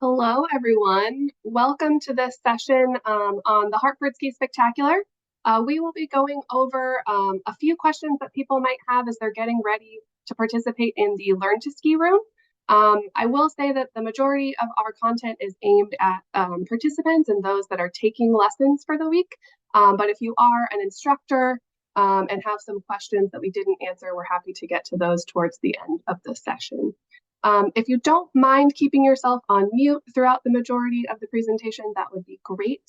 Hello, everyone. Welcome to this session on the Hartford Ski Spectacular. We will be going over a few questions that people might have as they're getting ready to participate in the Learn to Ski room. I will say that the majority of our content is aimed at participants and those that are taking lessons for the week. But if you are an instructor and have some questions that we didn't answer, we're happy to get to those towards the end of the session. If you don't mind keeping yourself on mute throughout the majority of the presentation, that would be great,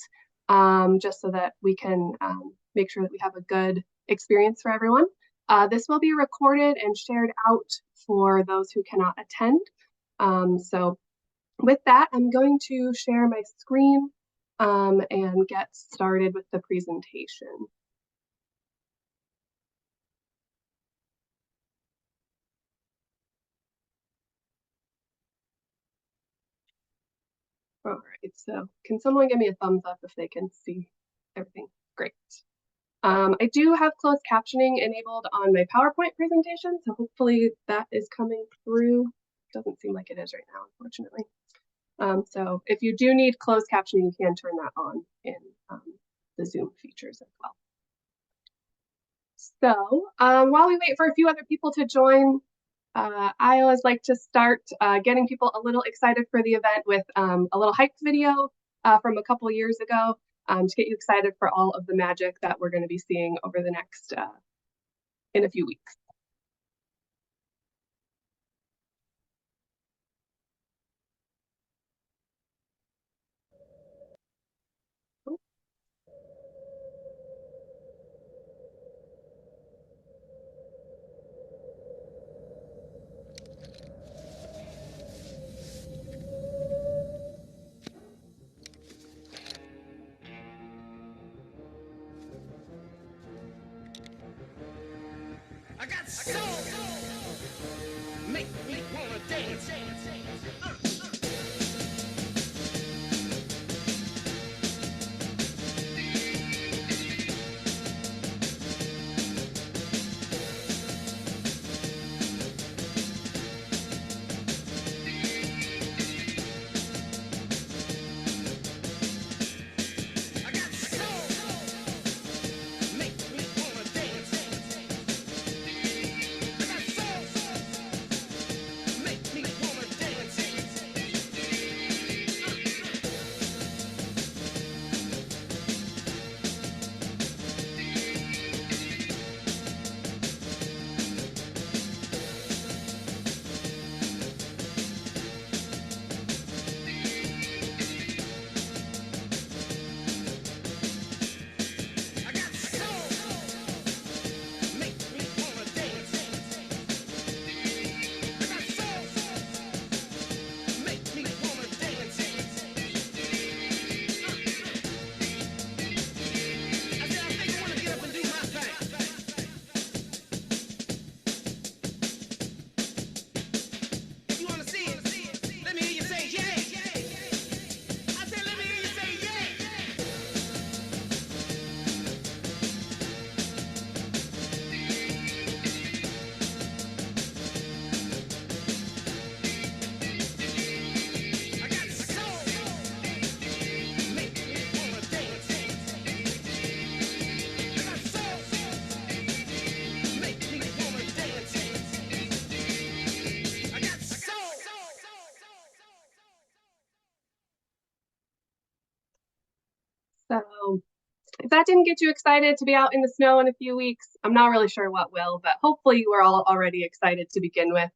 just so that we can make sure that we have a good experience for everyone. This will be recorded and shared out for those who cannot attend. So with that, I'm going to share my screen and get started with the presentation. All right, so can someone give me a thumbs up if they can see everything? Great. I do have closed captioning enabled on my PowerPoint presentation, so hopefully that is coming through. Doesn't seem like it is right now, unfortunately. So if you do need closed captioning, you can turn that on in the Zoom features as well. So while we wait for a few other people to join, I always like to start getting people a little excited for the event with a little hype video from a couple years ago to get you excited for all of the magic that we're going to be seeing over the next, in a few weeks. I got soul. Make me wanna dance. I got soul. Make me wanna dance. I got soul. Make me wanna dance. I got soul. Make me wanna dance. I got soul. Make me wanna dance. I said I think I wanna get up and do my thing. If you wanna see it, let me hear you say yeah. I said let me hear you say yeah. I got soul. Make me wanna dance. I got soul. Make me wanna dance. I got soul. So if that didn't get you excited to be out in the snow in a few weeks, I'm not really sure what will, but hopefully you are all already excited to begin with.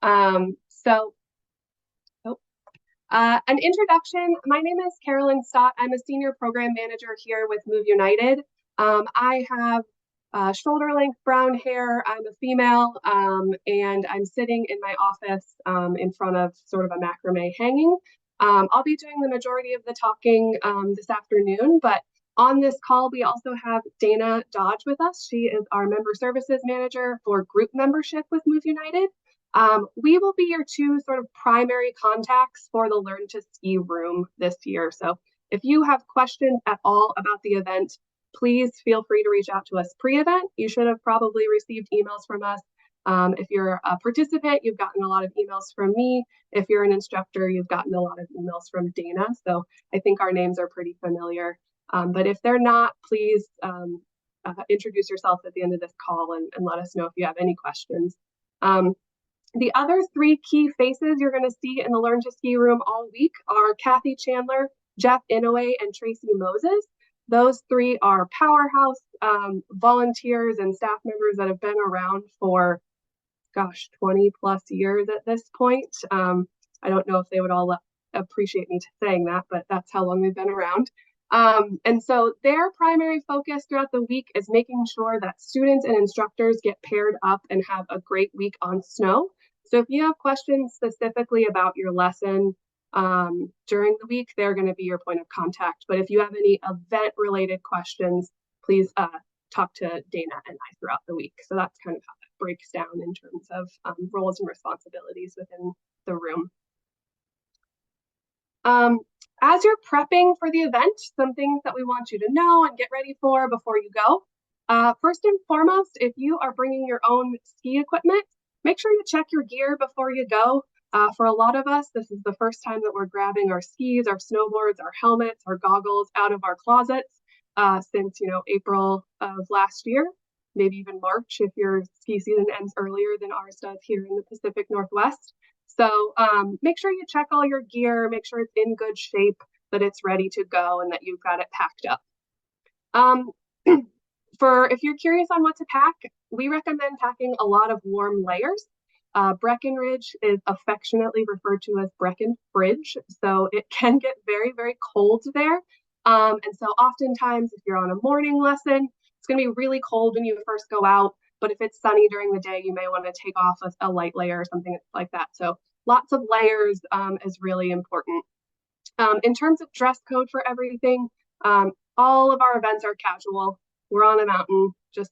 An introduction, my name is Carolyn Stott. I'm a senior program manager here with Move United. I have shoulder-length brown hair. I'm a female, and I'm sitting in my office in front of sort of a macrame hanging. I'll be doing the majority of the talking this afternoon, but on this call, we also have Dana Dodge with us. She is our member services manager for group membership with Move United. We will be your two sort of primary contacts for the Learn to Ski room this year. So if you have questions at all about the event, please feel free to reach out to us pre-event. You should have probably received emails from us If you're a participant, you've gotten a lot of emails from me. If you're an instructor, you've gotten a lot of emails from Dana. So I think our names are pretty familiar. But if they're not, please introduce yourself at the end of this call and let us know if you have any questions. The other three key faces you're going to see in the Learn to Ski room all week are Kathy Chandler, Jeff Inouye, and Tracy Moses. Those three are powerhouse volunteers and staff members that have been around for, 20 plus years at this point. I don't know if they would all appreciate me saying that, but that's how long they've been around. And so their primary focus throughout the week is making sure that students and instructors get paired up and have a great week on snow. So if you have questions specifically about your lesson during the week, they're going to be your point of contact. But if you have any event-related questions, please talk to Dana and I throughout the week. So that's kind of how that breaks down in terms of roles and responsibilities within the room. As you're prepping for the event, some things that we want you to know and get ready for before you go. First and foremost, if you are bringing your own ski equipment, make sure you check your gear before you go. For a lot of us, this is the first time that we're grabbing our skis, our snowboards, our helmets, our goggles out of our closets since April of last year, maybe even March if your ski season ends earlier than ours does here in the Pacific Northwest. So make sure you check all your gear, make sure it's in good shape, that it's ready to go, and that you've got it packed up. If you're curious on what to pack, we recommend packing a lot of warm layers. Breckenridge is affectionately referred to as Brecken Fridge, so it can get very, very cold there. And so oftentimes, if you're on a morning lesson, it's going to be really cold when you first go out. But if it's sunny during the day, you may want to take off a light layer or something like that. So lots of layers is really important. In terms of dress code for everything, all of our events are casual. We're on a mountain, just,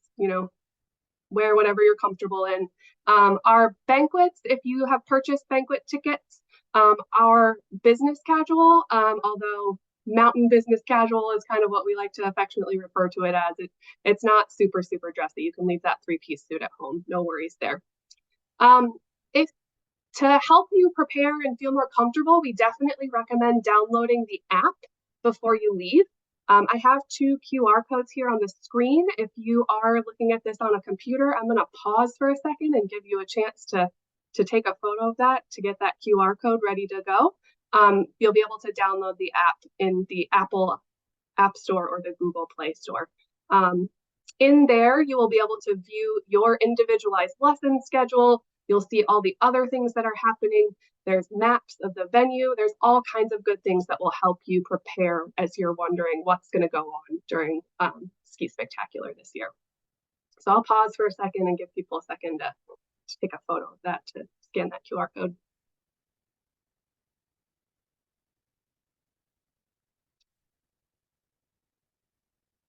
wear whatever you're comfortable in. Our banquets, if you have purchased banquet tickets, are business casual, although mountain business casual is kind of what we like to affectionately refer to it as. It's not super, super dressy. You can leave that three-piece suit at home. No worries there. To help you prepare and feel more comfortable, we definitely recommend downloading the app before you leave. I have 2 QR codes here on the screen. If you are looking at this on a computer, I'm going to pause for a second and give you a chance to take a photo of that to get that QR code ready to go. You'll be able to download the app in the Apple App Store or the Google Play Store. In there, you will be able to view your individualized lesson schedule. You'll see all the other things that are happening. There's maps of the venue. There's all kinds of good things that will help you prepare as you're wondering what's going to go on during Ski Spectacular this year. So I'll pause for a second and give people a second to take a photo of that, to scan that QR code.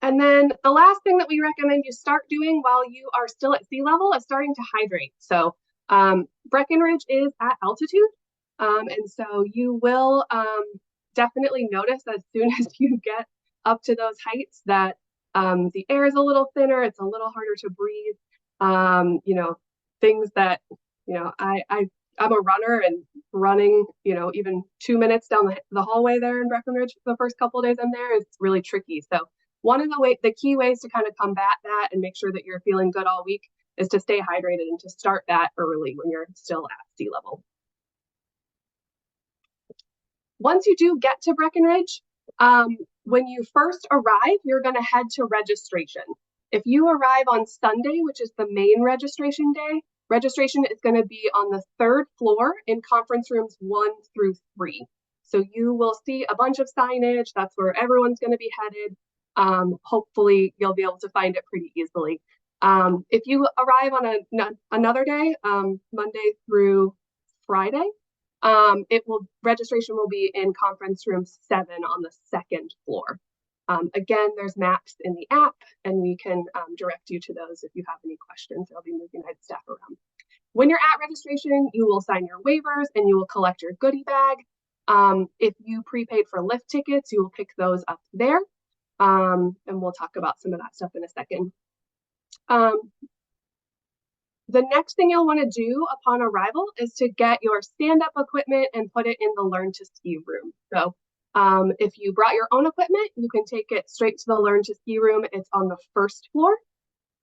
And then the last thing that we recommend you start doing while you are still at sea level is starting to hydrate. So Breckenridge is at altitude. And so you will definitely notice as soon as you get up to those heights that the air is a little thinner, it's a little harder to breathe. Things that, I'm a runner, and running, even 2 minutes down the hallway there in Breckenridge the first couple of days I'm there is really tricky. So one of the key ways to kind of combat that and make sure that you're feeling good all week is to stay hydrated and to start that early when you're still at sea level. Once you do get to Breckenridge, when you first arrive, you're going to head to registration. If you arrive on Sunday, which is the main registration day, registration is going to be on the 3rd floor in conference rooms 1 through 3. So you will see a bunch of signage. That's where everyone's going to be headed. Hopefully, you'll be able to find it pretty easily. If you arrive on another day, Monday through Friday, registration will be in conference room 7 on the 2nd floor. Again, there's maps in the app, and we can direct you to those if you have any questions. I'll be moving my staff around. When you're at registration, you will sign your waivers and you will collect your goodie bag. If you prepaid for lift tickets, you will pick those up there. And we'll talk about some of that stuff in a second. The next thing you'll want to do upon arrival is to get your stand-up equipment and put it in the Learn to Ski room. So if you brought your own equipment, you can take it straight to the Learn to Ski room. It's on the first floor.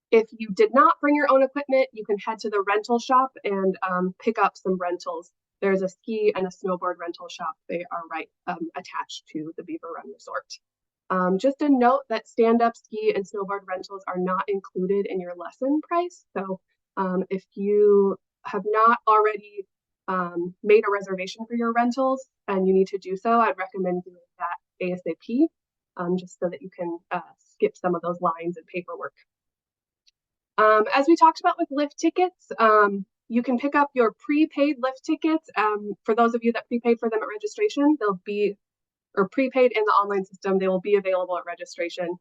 If you did not bring your own equipment, you can head to the rental shop and pick up some rentals. There's a ski and a snowboard rental shop. They are right attached to the Beaver Run Resort. Just a note that stand-up ski and snowboard rentals are not included in your lesson price. So if you have not already made a reservation for your rentals and you need to do so, I'd recommend doing that ASAP, just so that you can skip some of those lines and paperwork. As we talked about with lift tickets, you can pick up your prepaid lift tickets. For those of you that prepaid for them at registration, they'll be, or prepaid in the online system, they will be available at registration.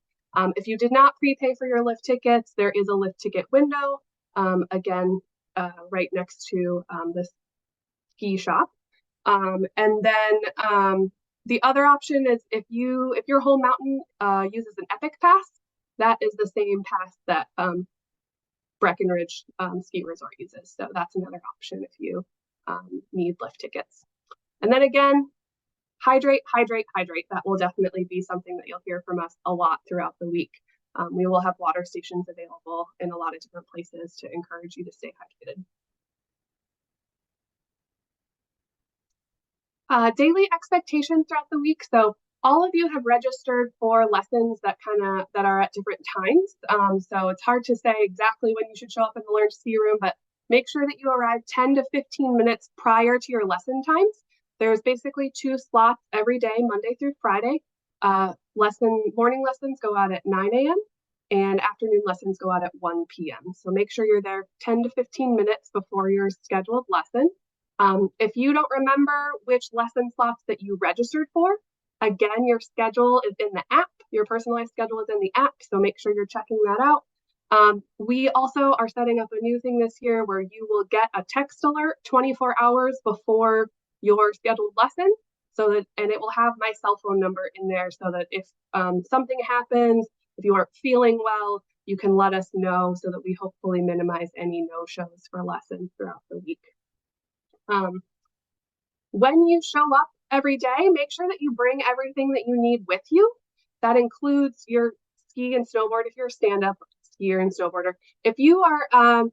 If you did not prepay for your lift tickets, there is a lift ticket window, again, right next to the ski shop. And then the other option is if your whole mountain uses an Epic Pass, that is the same pass that Breckenridge Ski Resort uses. So that's another option if you need lift tickets. And then again, hydrate, hydrate, hydrate. That will definitely be something that you'll hear from us a lot throughout the week. We will have water stations available in a lot of different places to encourage you to stay hydrated. Daily expectations throughout the week. So all of you have registered for lessons that are at different times. So it's hard to say exactly when you should show up in the Learn to Ski room, but make sure that you arrive 10 to 15 minutes prior to your lesson times. There's basically 2 slots every day, Monday through Friday. Morning lessons go out at 9 a.m. and afternoon lessons go out at 1 p.m. So make sure you're there 10 to 15 minutes before your scheduled lesson. If you don't remember which lesson slots that you registered for, again, your schedule is in the app. Your personalized schedule is in the app, so make sure you're checking that out. We also are setting up a new thing this year where you will get a text alert 24 hours before your scheduled lesson, and it will have my cell phone number in there so that if something happens, if you aren't feeling well, you can let us know so that we hopefully minimize any no-shows for lessons throughout the week. When you show up every day, make sure that you bring everything that you need with you. That includes your ski and snowboard if you're a stand-up skier and snowboarder. If you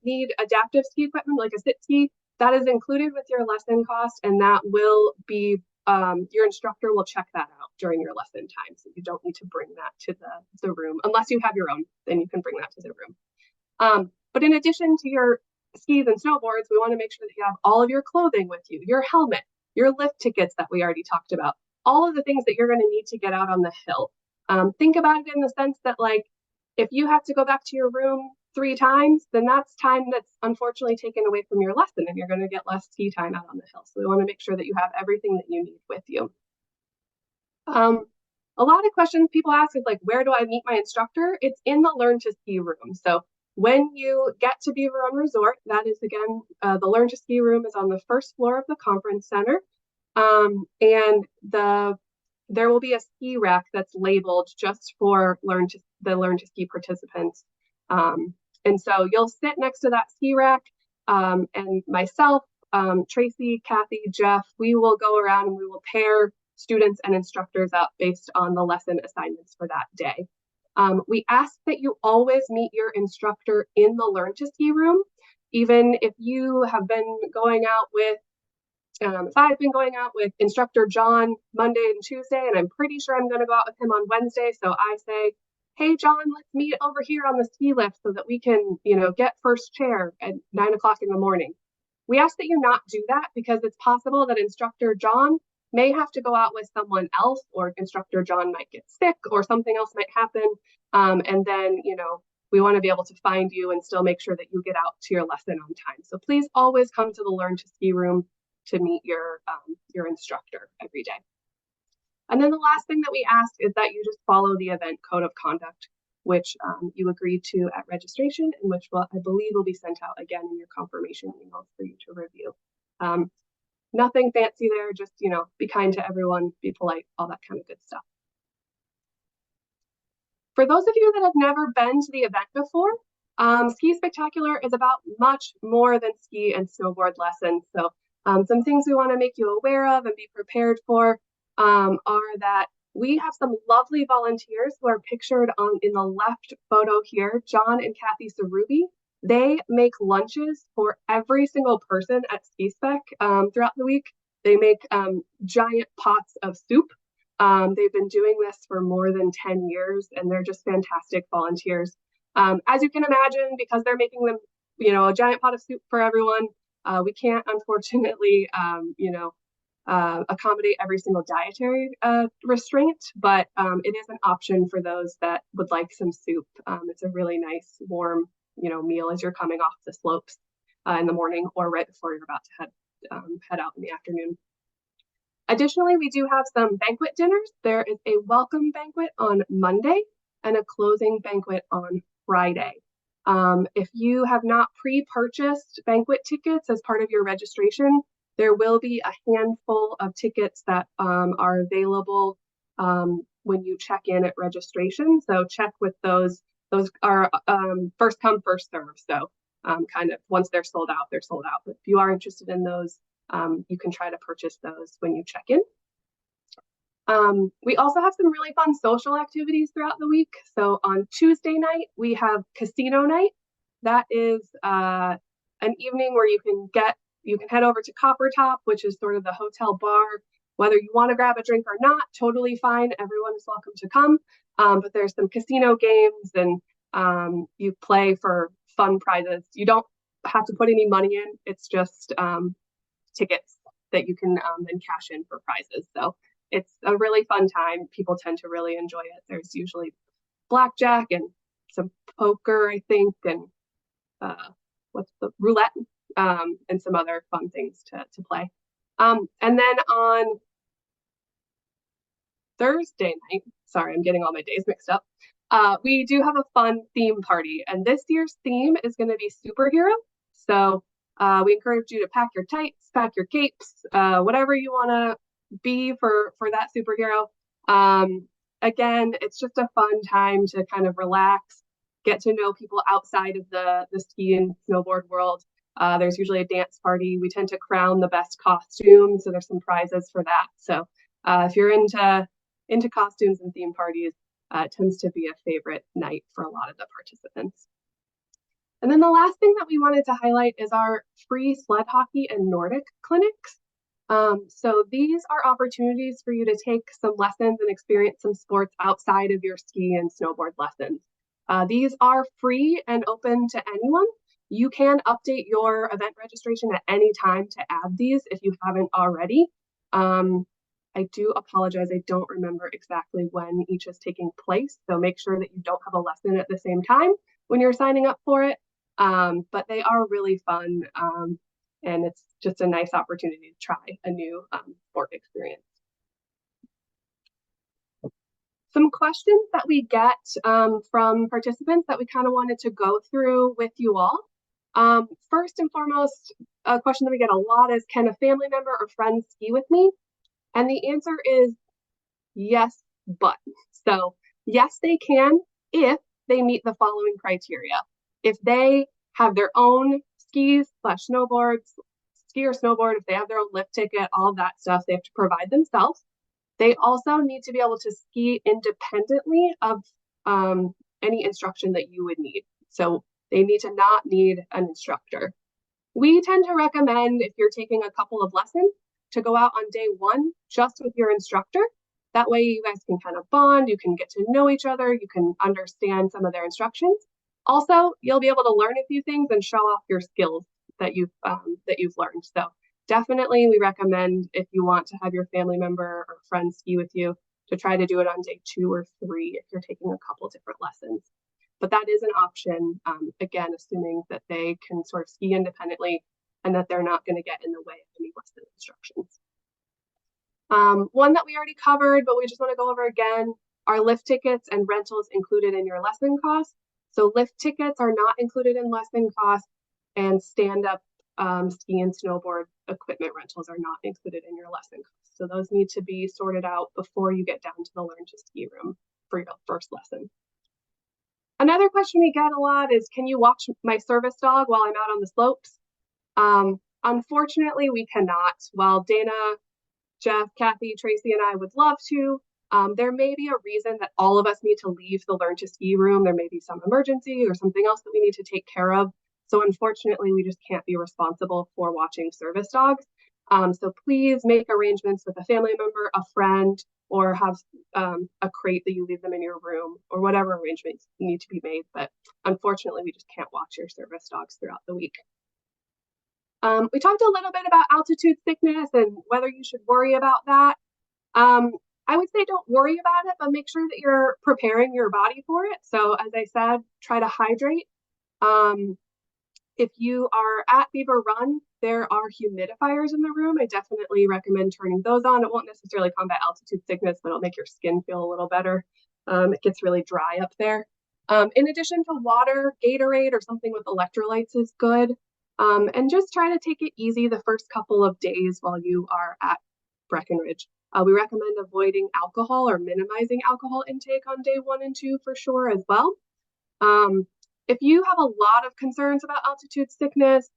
need adaptive ski equipment like a sit ski, that is included with your lesson cost, and that will be your instructor will check that out during your lesson time. So you don't need to bring that to the room unless you have your own. Then you can bring that to the room. But in addition to your skis and snowboards, we want to make sure that you have all of your clothing with you, your helmet, your lift tickets that we already talked about, all of the things that you're going to need to get out on the hill. Think about it in the sense that, like, if you have to go back to your room 3 times, then that's time that's unfortunately taken away from your lesson, and you're going to get less ski time out on the hill. So we want to make sure that you have everything that you need with you. A lot of questions people ask is like, where do I meet my instructor? It's in the Learn to Ski room. So when you get to Beaver Run Resort, that is again, the Learn to Ski room is on the first floor of the conference center. And there will be a ski rack that's labeled just for the Learn to Ski participants. And so you'll sit next to that ski rack, and myself, Tracy, Kathy, Jeff, we will go around and we will pair students and instructors up based on the lesson assignments for that day. We ask that you always meet your instructor in the Learn to Ski room, even if you have been going out with, if I've been going out with instructor John Monday and Tuesday, and I'm pretty sure I'm going to go out with him on Wednesday, so I say, hey, John, let's meet over here on the ski lift so that we can, get first chair at 9 o'clock in the morning. We ask that you not do that because it's possible that instructor John may have to go out with someone else, or instructor John might get sick, or something else might happen. And then, we want to be able to find you and still make sure that you get out to your lesson on time. So please always come to the Learn to Ski room to meet your instructor every day. And then the last thing that we ask is that you just follow the event code of conduct, which you agreed to at registration, and which I believe will be sent out again in your confirmation emails for you to review. Nothing fancy there, just, be kind to everyone, be polite, all that kind of good stuff. For those of you that have never been to the event before, Ski Spectacular is about much more than ski and snowboard lessons. So some things we want to make you aware of and be prepared for are that we have some lovely volunteers who are pictured in the left photo here, John and Kathy Sarubi. They make lunches for every single person at Ski Spec throughout the week. They make giant pots of soup. They've been doing this for more than 10 years, and they're just fantastic volunteers. As you can imagine, because they're making them, a giant pot of soup for everyone, we can't, unfortunately, accommodate every single dietary restraint, but it is an option for those that would like some soup. It's a really nice, warm, meal as you're coming off the slopes in the morning or right before you're about to head out in the afternoon. Additionally, we do have some banquet dinners. There is a welcome banquet on Monday and a closing banquet on Friday. If you have not pre-purchased banquet tickets as part of your registration, there will be a handful of tickets that are available when you check in at registration. So check with those. Those are first come, first serve. So kind of once they're sold out, they're sold out. But if you are interested in those, you can try to purchase those when you check in. We also have some really fun social activities throughout the week. So on Tuesday night, we have casino night. That is an evening where you can head over to Copper Top, which is sort of the hotel bar. Whether you want to grab a drink or not, totally fine. Everyone is welcome to come. But there's some casino games and you play for fun prizes. You don't have to put any money in. It's just tickets that you can then cash in for prizes. So it's a really fun time. People tend to really enjoy it. There's usually blackjack and some poker, I think, and what's the roulette, and some other fun things to play. And then on Thursday night, sorry, I'm getting all my days mixed up. We do have a fun theme party, and this year's theme is going to be superhero. So we encourage you to pack your tights, pack your capes, whatever you want to be for that superhero. Again, it's just a fun time to kind of relax, get to know people outside of the ski and snowboard world. There's usually a dance party. We tend to crown the best costume, so there's some prizes for that. So if you're into costumes and theme parties, it tends to be a favorite night for a lot of the participants. And then the last thing that we wanted to highlight is our free sled hockey and Nordic clinics. So these are opportunities for you to take some lessons and experience some sports outside of your ski and snowboard lessons. These are free and open to anyone. You can update your event registration at any time to add these if you haven't already. I do apologize, I don't remember exactly when each is taking place, so make sure that you don't have a lesson at the same time when you're signing up for it. But they are really fun, and it's just a nice opportunity to try a new sport experience. Some questions that we get from participants that we kind of wanted to go through with you all. First and foremost, a question that we get a lot is, can a family member or friend ski with me? And the answer is yes, but. So yes, they can if they meet the following criteria. If they have their own skis/snowboards, ski or snowboard, if they have their own lift ticket, all of that stuff, they have to provide themselves. They also need to be able to ski independently of any instruction that you would need. So they need to not need an instructor. We tend to recommend, if you're taking a couple of lessons, to go out on day one just with your instructor. That way you guys can kind of bond, you can get to know each other, you can understand some of their instructions. Also, you'll be able to learn a few things and show off your skills that you've learned. So definitely we recommend, if you want to have your family member or friend ski with you, to try to do it on day 2 or 3 if you're taking a couple different lessons. But that is an option, again, assuming that they can sort of ski independently and that they're not going to get in the way of any lesson instructions. One that we already covered, but we just want to go over again, are lift tickets and rentals included in your lesson costs. So lift tickets are not included in lesson costs, and stand-up ski and snowboard equipment rentals are not included in your lesson costs. So those need to be sorted out before you get down to the Learn to Ski room for your first lesson. Another question we get a lot is, can you watch my service dog while I'm out on the slopes? Unfortunately, we cannot. While Dana, Jeff, Kathy, Tracy, and I would love to, there may be a reason that all of us need to leave the Learn to Ski room. There may be some emergency or something else that we need to take care of. So unfortunately, we just can't be responsible for watching service dogs. So please make arrangements with a family member, a friend, or have a crate that you leave them in your room, or whatever arrangements need to be made. But unfortunately, we just can't watch your service dogs throughout the week. We talked a little bit about altitude sickness and whether you should worry about that. I would say don't worry about it, but make sure that you're preparing your body for it. So as I said, try to hydrate. If you are at Beaver Run, there are humidifiers in the room. I definitely recommend turning those on. It won't necessarily combat altitude sickness, but it'll make your skin feel a little better. It gets really dry up there. In addition to water, Gatorade or something with electrolytes is good. And just try to take it easy the first couple of days while you are at Breckenridge. We recommend avoiding alcohol or minimizing alcohol intake on day 1 and 2 for sure as well. If you have a lot of concerns about altitude sickness,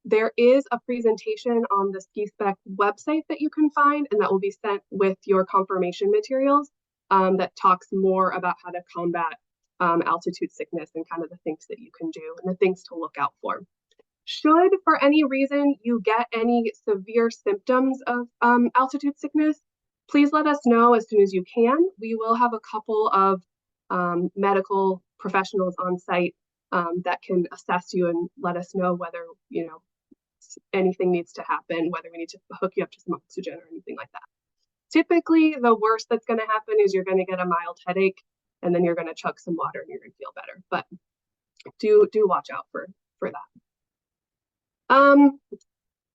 there is a presentation on the Ski Spec website that you can find, and that will be sent with your confirmation materials that talks more about how to combat altitude sickness and kind of the things that you can do and the things to look out for. Should, for any reason, you get any severe symptoms of altitude sickness, please let us know as soon as you can. We will have a couple of medical professionals on site that can assess you and let us know whether, anything needs to happen, whether we need to hook you up to some oxygen or anything like that. Typically, the worst that's going to happen is you're going to get a mild headache, and then you're going to chug some water and you're going to feel better. But do watch out for that.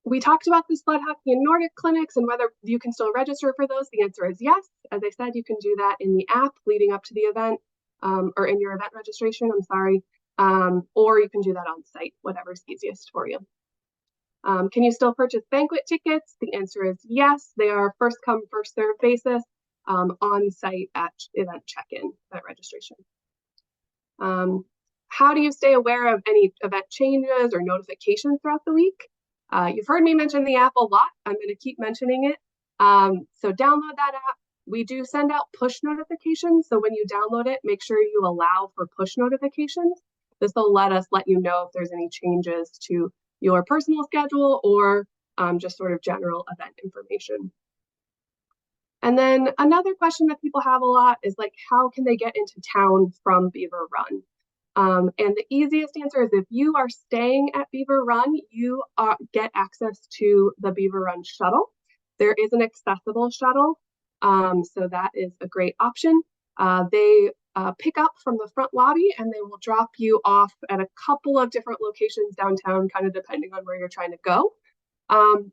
We talked about the sled hockey and Nordic clinics and whether you can still register for those. The answer is yes. As I said, you can do that in the app leading up to the event, or in your event registration, I'm sorry. Or you can do that on site, whatever's easiest for you. Can you still purchase banquet tickets? The answer is yes. They are first come, first served basis on site at event check-in, at registration. How do you stay aware of any event changes or notifications throughout the week? You've heard me mention the app a lot. I'm going to keep mentioning it. So download that app. We do send out push notifications. So when you download it, make sure you allow for push notifications. This will let you know if there's any changes to your personal schedule or just sort of general event information. And then another question that people have a lot is like, how can they get into town from Beaver Run? And the easiest answer is if you are staying at Beaver Run, you get access to the Beaver Run shuttle. There is an accessible shuttle, so that is a great option. They pick up from the front lobby and they will drop you off at a couple of different locations downtown, kind of depending on where you're trying to go.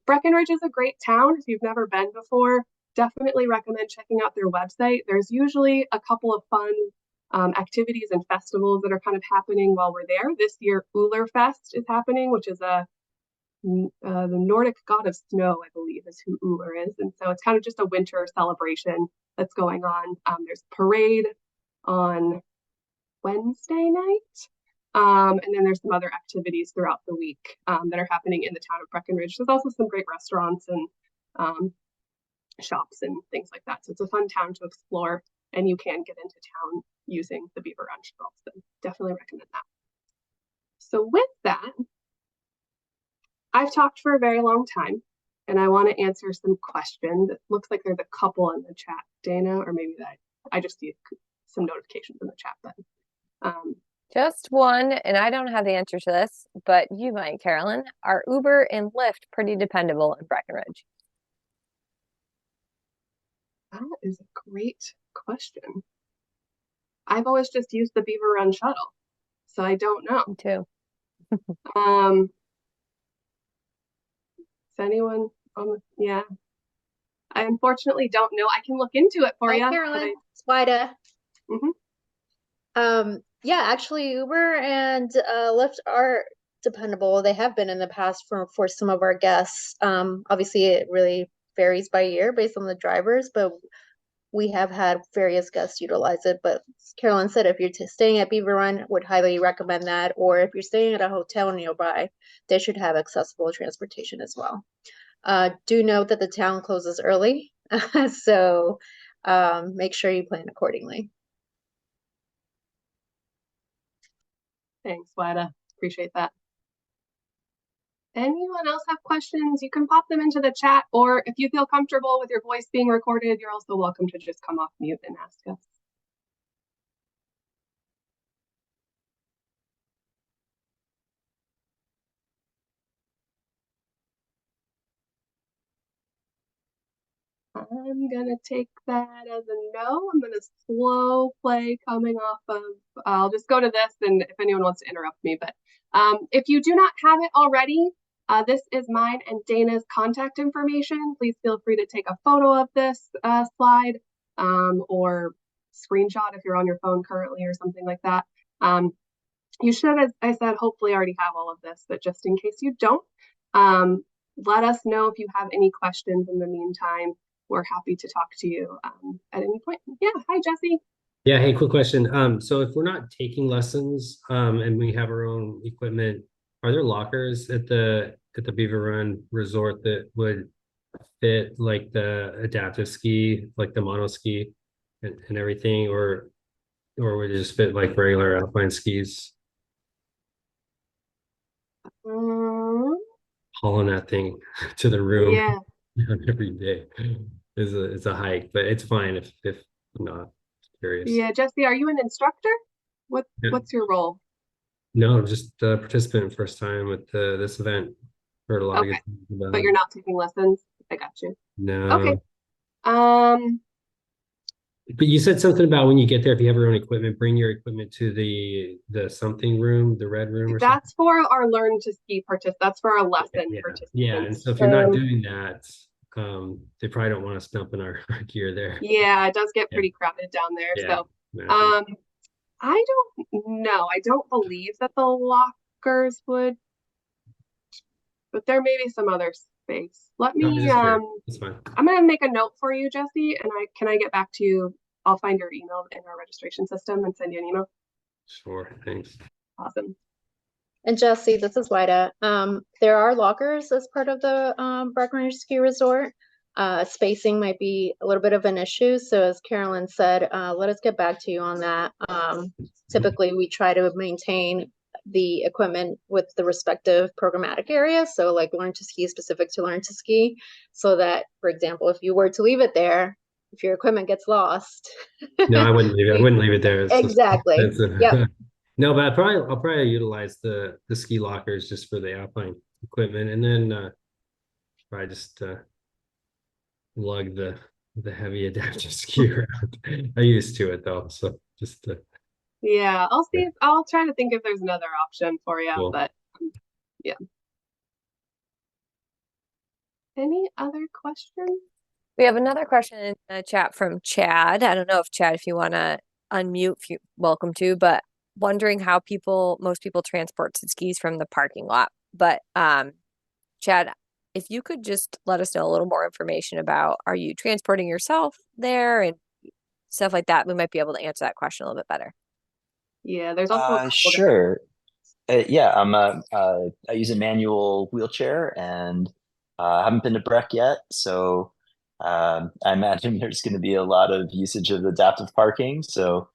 Breckenridge is a great town. If you've never been before, definitely recommend checking out their website. There's usually a couple of fun activities and festivals that are kind of happening while we're there. This year, Uller Fest is happening, which is the Nordic god of snow, I believe, is who Uller is. And so it's kind of just a winter celebration that's going on. There's a parade on Wednesday night. And then there's some other activities throughout the week that are happening in the town of Breckenridge. There's also some great restaurants and shops and things like that. So it's a fun town to explore, and you can get into town using the Beaver Run shuttle. So definitely recommend that. So with that, I've talked for a very long time, and I want to answer some questions. It looks like there's a couple in the chat, Dana, or maybe that I just see some notifications in the chat. But just one, and I don't have the answer to this, but you might, Carolyn. Are Uber and Lyft pretty dependable in Breckenridge? That is a great question. I've always just used the Beaver Run shuttle, so I don't know. Me too. Is anyone on? Yeah, I unfortunately don't know. I can look into it for you. Hi, Carolyn. It's Wida. Mm-hmm. Yeah, actually, Uber and Lyft are dependable. They have been in the past for some of our guests. Obviously, it really varies by year based on the drivers, but we have had various guests utilize it, but as Carolyn said, if you're staying at Beaver Run, would highly recommend that. Or if you're staying at a hotel nearby, they should have accessible transportation as well. Do note that the town closes early, so make sure you plan accordingly. Thanks, Wada. Appreciate that. Anyone else have questions? You can pop them into the chat, or if you feel comfortable with your voice being recorded, you're also welcome to just come off mute and ask us. I'm gonna take that as a no. I'm gonna slow play coming off of, I'll just go to this, and if anyone wants to interrupt me, but if you do not have it already, this is mine and Dana's contact information. Please feel free to take a photo of this slide or screenshot if you're on your phone currently or something like that. You should, as I said, hopefully already have all of this, but just in case you don't, let us know if you have any questions in the meantime. We're happy to talk to you at any point. Yeah, hi, Jesse. Yeah, hey, quick question. So if we're not taking lessons, and we have our own equipment, are there lockers at the Beaver Run Resort that would fit like the adaptive ski, like the mono ski and everything, or would it just fit like regular alpine skis? Hauling that thing to the room Yeah, every day is a hike, but it's fine if I'm not curious. yeah, Jesse, are you an instructor? Yeah. What's your role? No, just a participant first time with this event. Heard a lot of Okay, good things about but it. you're not taking lessons. I got you. Okay. No. But you said something about when you get there, if you have your own equipment, bring your equipment to the something room, the red room or something. That's for our learn to ski participants. That's for our lesson Yeah, participants. yeah. And so if you're not doing that, they probably don't want us dumping our gear there. Yeah, it does get Yeah. pretty crowded down there. Yeah, So, imagine. I don't know. I don't believe that the lockers would, but there may be some other space. Let No, I'm me, just curious. It's fine. I'm gonna make a note for you, Jesse, and can I get back to you? I'll find your email in our registration system and send you an email. Sure, thanks. Awesome. And Jesse, this is Wida. There are lockers as part of the Breckenridge Ski Resort. Spacing might be a little bit of an issue. So as Carolyn said, let us get back to you on that. Typically, we try to maintain the equipment with the respective programmatic areas. So like learn to ski specific to learn to ski, so that, for example, if you were to leave it there, if your equipment gets lost. No, I wouldn't leave it. I wouldn't leave it there. It's Exactly. Yep. No, but I'll probably utilize the ski lockers just for the alpine equipment, and then probably just lug the heavy adaptive ski around. I'm used to it though, so just Yeah, I'll see yeah, if I'll try to think if there's another option for you, cool. but yeah. Any other questions? We have another question in the chat from Chad. I don't know if Chad, if you want to unmute, if you're welcome to, but wondering how most people transport to skis from the parking lot. But Chad, if you could just let us know a little more information about, are you transporting yourself there and stuff like that? We might be able to answer that question a little bit better. Yeah, there's also a couple Sure. Yeah, I use a manual wheelchair, and I haven't been to Breck yet, so I imagine there's going to be a lot of usage of adaptive parking. So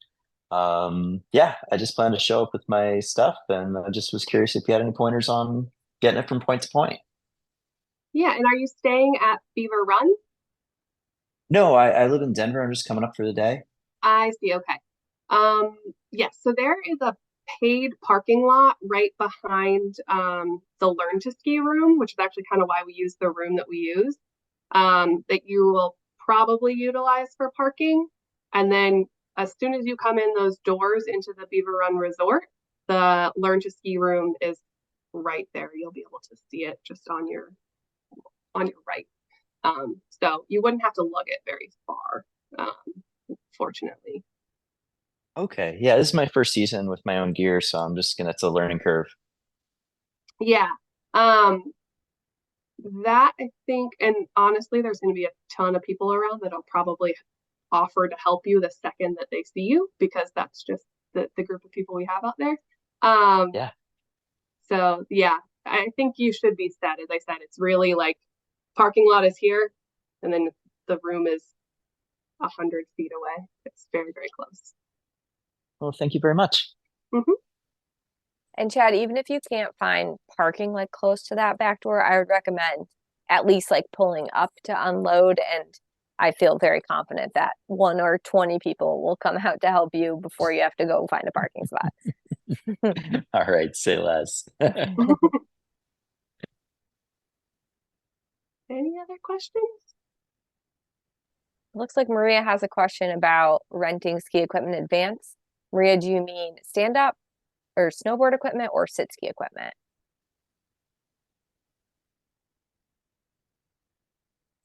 yeah, I just plan to show up with my stuff, and I just was curious if you had any pointers on getting it from point to point. Yeah, and are you staying at Beaver Run? No, I live in Denver. I'm just coming up for the day. I see. Okay. Yes, so there is a paid parking lot right behind the Learn to Ski room, which is actually kind of why we use the room that we use, that you will probably utilize for parking. And then as soon as you come in those doors into the Beaver Run Resort, the Learn to Ski room is right there. You'll be able to see it just on your right. So you wouldn't have to lug it very far, fortunately. Okay, yeah, this is my first season with my own gear, so it's a learning curve. Yeah. That I think, and honestly, there's going to be a ton of people around that'll probably offer to help you the second that they see you, because that's just the group of people we have out there. Yeah. So yeah, I think you should be set. As I said, it's really like parking lot is here, and then the room is 100 feet away. It's very, very close. Well, thank you very much. Mm-hmm. And Chad, even if you can't find parking like close to that back door, I would recommend at least like pulling up to unload. And I feel very confident that 1 or 20 people will come out to help you before you have to go find a parking spot. All right, say less. Any other questions? Looks like Maria has a question about renting ski equipment in advance. Maria, do you mean stand up or snowboard equipment or sit ski equipment?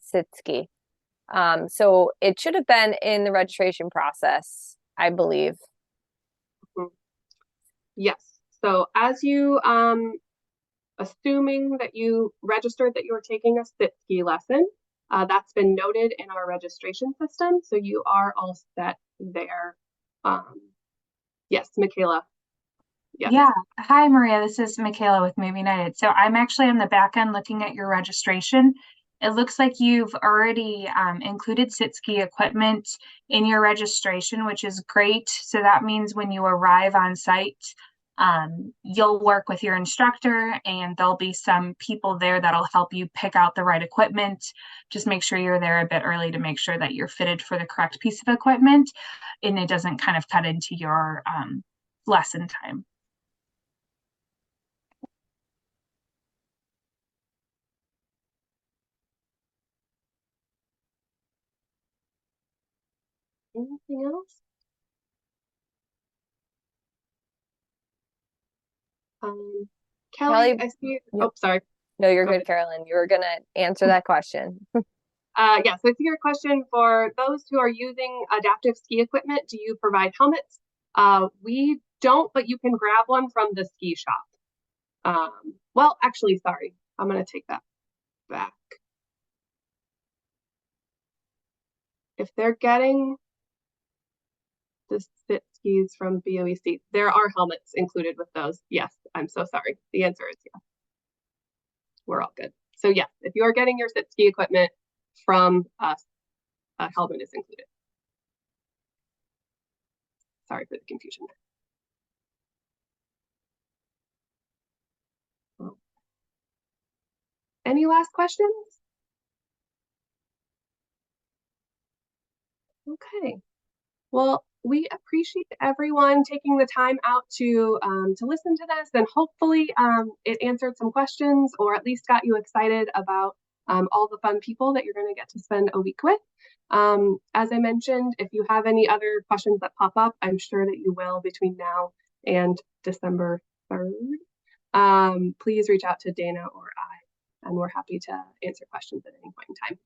Sit ski. So it should have been in the registration process, I believe. Yes. So as you, assuming that you registered that you were taking a sit ski lesson, that's been noted in our registration system. So you are all set there. Yes, Michaela. Yes. Yeah. Hi, Maria. This is Michaela with Move United. So I'm actually on the back end looking at your registration. It looks like you've already included sit ski equipment in your registration, which is great. So that means when you arrive on site, you'll work with your instructor and there'll be some people there that'll help you pick out the right equipment. Just make sure you're there a bit early to make sure that you're fitted for the correct piece of equipment and it doesn't kind of cut into your lesson time. Anything else? Kelly, Kelly, I see. yep. Oh, sorry. No, you're Go good, ahead. Carolyn. You were gonna answer that question. Yes, I see your question. For those who are using adaptive ski equipment, do you provide helmets? We don't, but you can grab one from the ski shop. Well, actually, sorry, I'm going to take that back. If they're getting the sit skis from BOEC, there are helmets included with those. Yes, I'm so sorry. The answer is yes. We're all good. So yes, if you are getting your sit ski equipment from us, a helmet is included. Sorry for the confusion there. Any last questions? Okay. Well, we appreciate everyone taking the time out to listen to this, and hopefully it answered some questions or at least got you excited about all the fun people that you're going to get to spend a week with. As I mentioned, if you have any other questions that pop up, I'm sure that you will between now and December 3rd. Please reach out to Dana or I, and we're happy to answer questions at any point in time.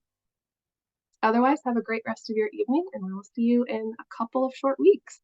Otherwise, have a great rest of your evening, and we'll see you in a couple of short weeks.